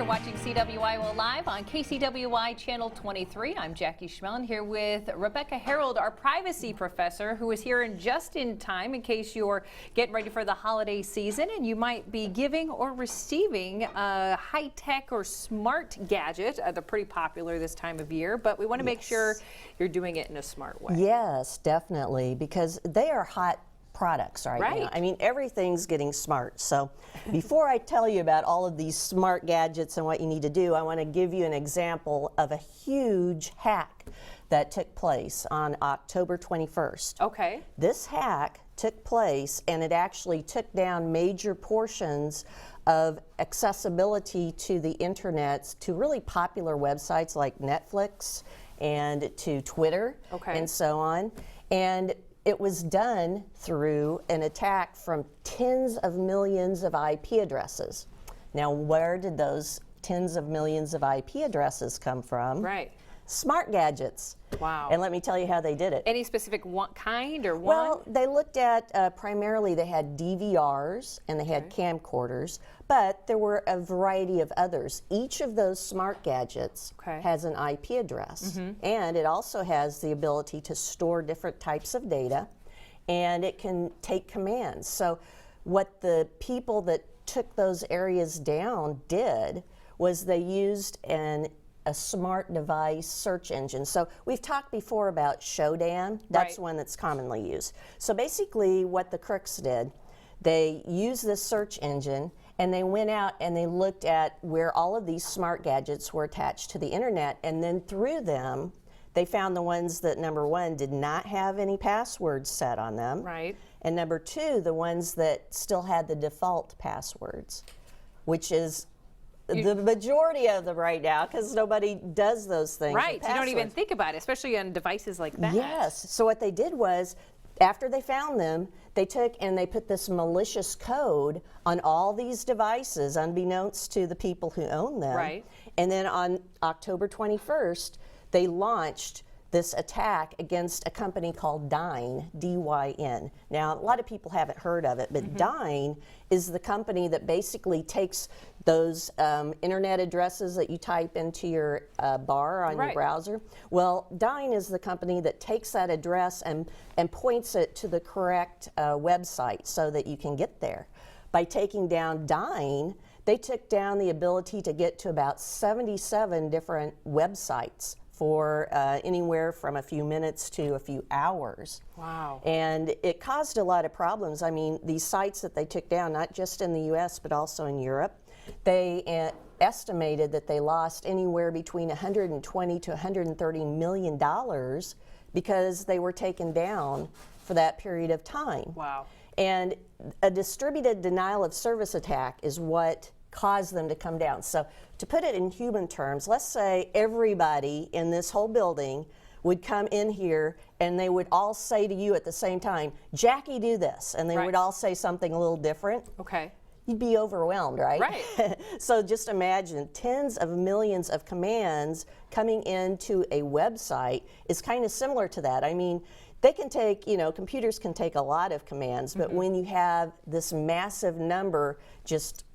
You're watching CWIO Live on KCWI Channel 23. I'm Jackie Schmelin here with Rebecca Harold, our privacy professor, who is here just in time in case you're getting ready for the holiday season and you might be giving or receiving a high-tech or smart gadget. They're pretty popular this time of year, but we want to make sure you're doing it in a smart way. Yes, definitely, because they are hot products right now. I mean, everything's getting smart. So before I tell you about all of these smart gadgets and what you need to do, I want to give you an example of a huge hack that took place on October 21st. Okay. This hack took place and it actually took down major portions of accessibility to the internet to really popular websites like Netflix and to Twitter and so on. And it was done through an attack from tens of millions of IP addresses. Now, where did those tens of millions of IP addresses come from? Right. Smart gadgets. Wow. And let me tell you how they did it. Any specific kind or one? Well, they looked at primarily they had DVRs and they had camcorders, but there were a variety of others. Each of those smart gadgets has an IP address, and it also has the ability to store different types of data, and it can take commands. So what the people that took those areas down did was they used a smart device search engine. So we've talked before about Shodan. That's one that's commonly used. So basically what the crooks did, they used this search engine and they went out and they looked at where all of these smart gadgets were attached to the internet, and then through them they found the ones that, number one, did not have any passwords set on them. Right. And number two, the ones that still had the default passwords, which is the majority of them right now, because nobody does those things. Right, you don't even think about it, especially on devices like that. Yes, so what they did was, after they found them, they took and they put this malicious code on all these devices, unbeknownst to the people who own them. Right. And then on October 21st, they launched this attack against a company called Dyn, D-Y-N. Now, a lot of people haven't heard of it, but Dyn is the company that basically takes those internet addresses that you type into your bar on your browser. Well, Dyn is the company that takes that address and points it to the correct website so that you can get there. By taking down Dyn, they took down the ability to get to about 77 different websites for anywhere from a few minutes to a few hours. Wow. And it caused a lot of problems. I mean, these sites that they took down, not just in the US, but also in Europe, they estimated that they lost anywhere between $120 to $130 million because they were taken down for that period of time. Wow. And a distributed denial of service attack is what caused them to come down. So to put it in human terms, let's say everybody in this whole building would come in here and they would all say to you at the same time, Jackie, do this. And they would all say something a little different. Okay. You'd be overwhelmed, right? Right. So just imagine tens of millions of commands coming into a website is kind of similar to that. I mean, they can take, computers can take a lot of commands, but when you have this massive number just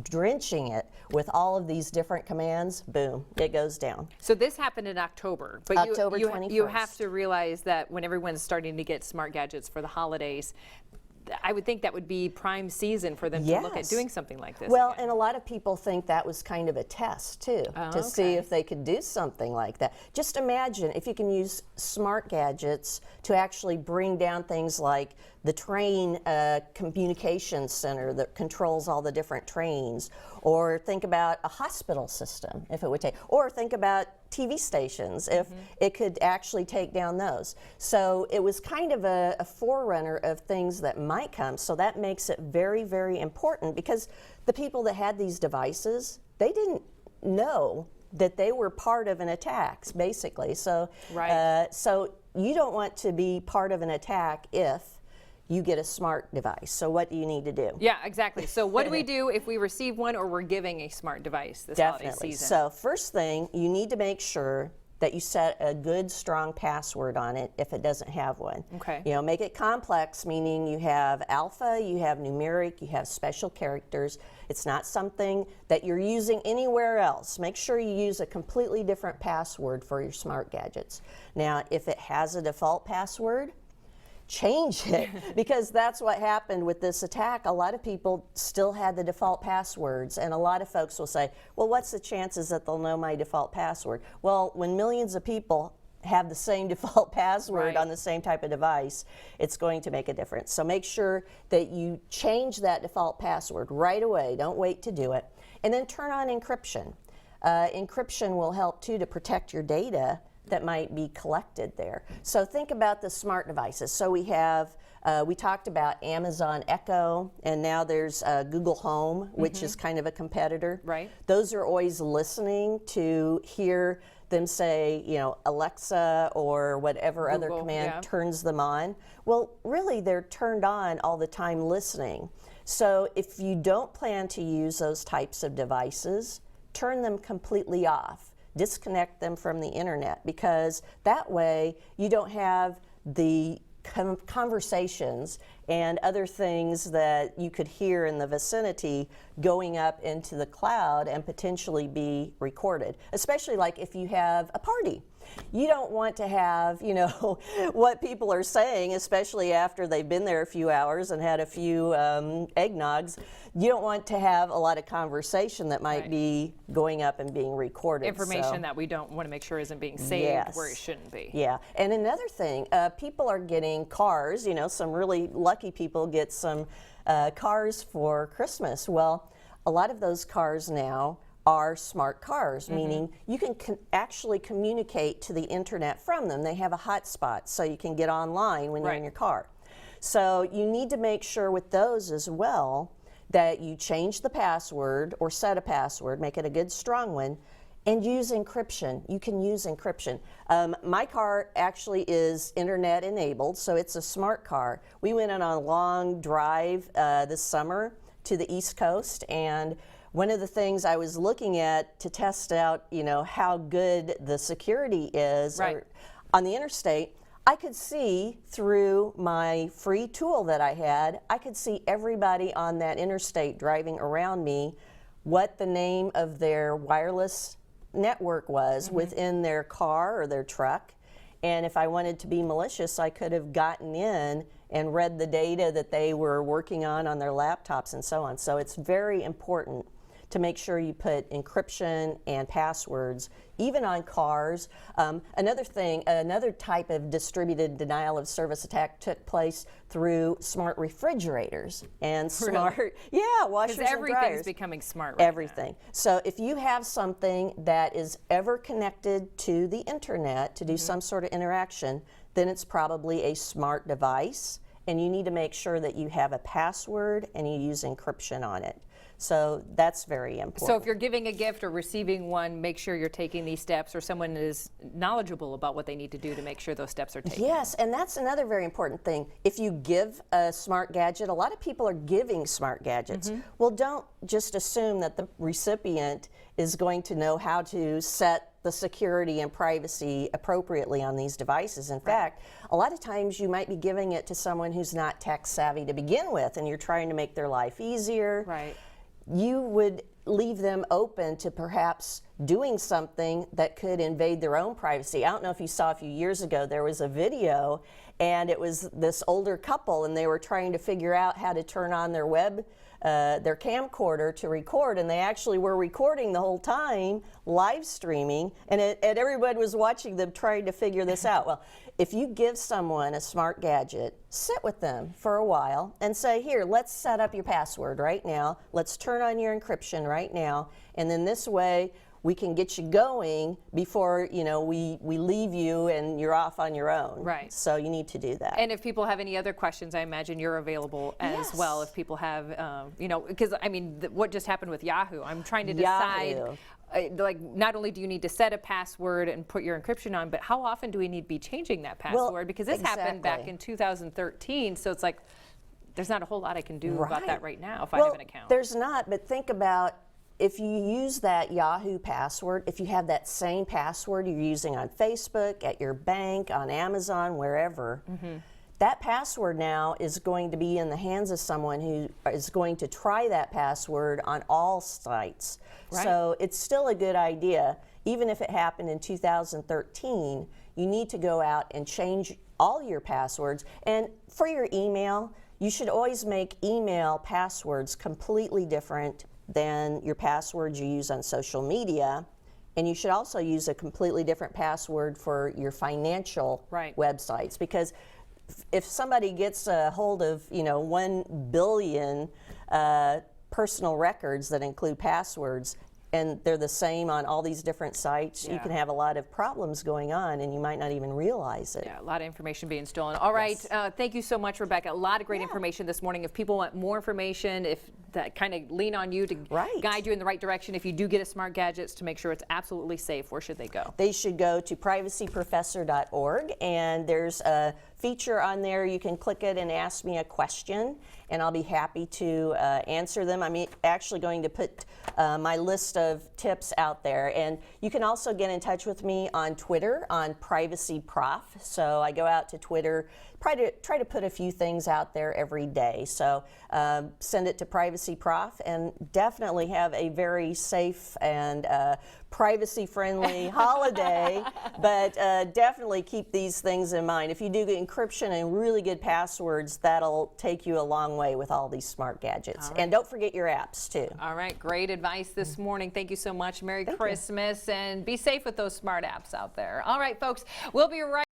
drenching it with all of these different commands, boom, it goes down. So this happened in October, but October 21st. You have to realize that when everyone's starting to get smart gadgets for the holidays, I would think that would be prime season for them to look at doing something like this. Well, and a lot of people think that was kind of a test too, to see if they could do something like that. Just imagine if you can use smart gadgets to actually bring down things like the train communications center that controls all the different trains, or think about a hospital system if it would take, or think about TV stations if it could actually take down those. So it was kind of a forerunner of things that might come. So that makes it very, very important, because the people that had these devices, they didn't know that they were part of an attack, basically. So, so you don't want to be part of an attack if you get a smart device. So what do you need to do? Yeah, exactly. So what do we do if we receive one or we're giving a smart device this holiday season? So first thing, you need to make sure that you set a good, strong password on it if it doesn't have one. Okay. You know, make it complex, meaning you have alpha, you have numeric, you have special characters. It's not something that you're using anywhere else. Make sure you use a completely different password for your smart gadgets. Now, if it has a default password, change it, because that's what happened with this attack. A lot of people still had the default passwords, and a lot of folks will say, well, what's the chances that they'll know my default password? Well, when millions of people have the same default password on the same type of device, it's going to make a difference. So make sure that you change that default password right away. Don't wait to do it. And then turn on encryption. Encryption will help too to protect your data that might be collected there. So think about the smart devices. So we have, we talked about Amazon Echo, and now there's Google Home, which is kind of a competitor. Right. Those are always listening to hear them say, you know, Alexa or whatever other command turns them on. Well, really, they're turned on all the time listening. So if you don't plan to use those types of devices, turn them completely off. Disconnect them from the internet, because that way you don't have the conversations and other things that you could hear in the vicinity going up into the cloud and potentially be recorded, especially like if you have a party. You don't want to have, you know, what people are saying, especially after they've been there a few hours and had a few eggnogs. You don't want to have a lot of conversation that might be going up and being recorded. Information that we don't want to make sure isn't being saved where it shouldn't be. Yeah, and another thing, people are getting cars. You know, some really lucky people get some cars for Christmas. Well, a lot of those cars now are smart cars, meaning you can actually communicate to the internet from them. They have a hotspot, so you can get online when you're in your car. So you need to make sure with those as well that you change the password or set a password, make it a good strong one, and use encryption. You can use encryption. My car actually is internet enabled, so it's a smart car. We went on a long drive this summer to the East Coast, and one of the things I was looking at to test out, you know, how good the security is on the interstate, I could see through my free tool that I had, I could see everybody on that interstate driving around me, what the name of their wireless network was within their car or their truck. And if I wanted to be malicious, I could have gotten in and read the data that they were working on their laptops and so on. So it's very important to make sure you put encryption and passwords, even on cars. Another thing, another type of distributed denial of service attack took place through smart refrigerators and smart, washers and dryers. Everything's becoming smart right Everything. So if you have something that is ever connected to the internet to do some sort of interaction, then it's probably a smart device, and you need to make sure that you have a password and you use encryption on it. So that's very important. So if you're giving a gift or receiving one, make sure you're taking these steps, or someone is knowledgeable about what they need to do to make sure those steps are taken. Yes, and that's another very important thing. If you give a smart gadget, a lot of people are giving smart gadgets. Well, don't just assume that the recipient is going to know how to set the security and privacy appropriately on these devices. In fact, a lot of times you might be giving it to someone who's not tech savvy to begin with, and you're trying to make their life easier. You would leave them open to perhaps doing something that could invade their own privacy. I don't know if you saw a few years ago, there was a video, and it was this older couple, and they were trying to figure out how to turn on their their camcorder to record, and they actually were recording the whole time, live streaming, and everybody was watching them trying to figure this out. Well, if you give someone a smart gadget, sit with them for a while and say, here, let's set up your password right now. Let's turn on your encryption right now. And then this way, we can get you going before, you know, we leave you and you're off on your own. So you need to do that. And if people have any other questions, I imagine you're available as well. If people have, you know, because I mean, what just happened with Yahoo? I'm trying to decide. Like, not only do you need to set a password and put your encryption on, but how often do we need to be changing that password? Because this happened back in 2013, so it's like there's not a whole lot I can do about that right now if I have an account. There's not, but think about if you use that Yahoo password, if you have that same password you're using on Facebook, at your bank, on Amazon, wherever, that password now is going to be in the hands of someone who is going to try that password on all sites. Right. So it's still a good idea. Even if it happened in 2013, you need to go out and change all your passwords. And for your email, you should always make email passwords completely different than your passwords you use on social media. And you should also use a completely different password for your financial websites, because if somebody gets a hold of 1 billion personal records that include passwords, and they're the same on all these different sites, you can have a lot of problems going on, and you might not even realize it. Yeah, a lot of information being stolen. All right, thank you so much, Rebecca. A lot of great information this morning. If people want more information, if that kind of lean on you to guide you in the right direction, if you do get a smart gadgets, to make sure it's absolutely safe, where should they go? They should go to privacyprofessor.org, and there's a feature on there. You can click it and ask me a question, and I'll be happy to answer them. I'm actually going to put my list of tips out there, and you can also get in touch with me on Twitter on PrivacyProf. So I go out to Twitter, try to put a few things out there every day. So send it to PrivacyProf, and definitely have a very safe and privacy-friendly holiday, but definitely keep these things in mind. If you do encryption and really good passwords, that'll take you a long way with all these smart gadgets. And don't forget your apps, too. All right, great advice this morning. Thank you so much. Merry Christmas, and be safe with those smart apps out there. All right, folks, we'll be right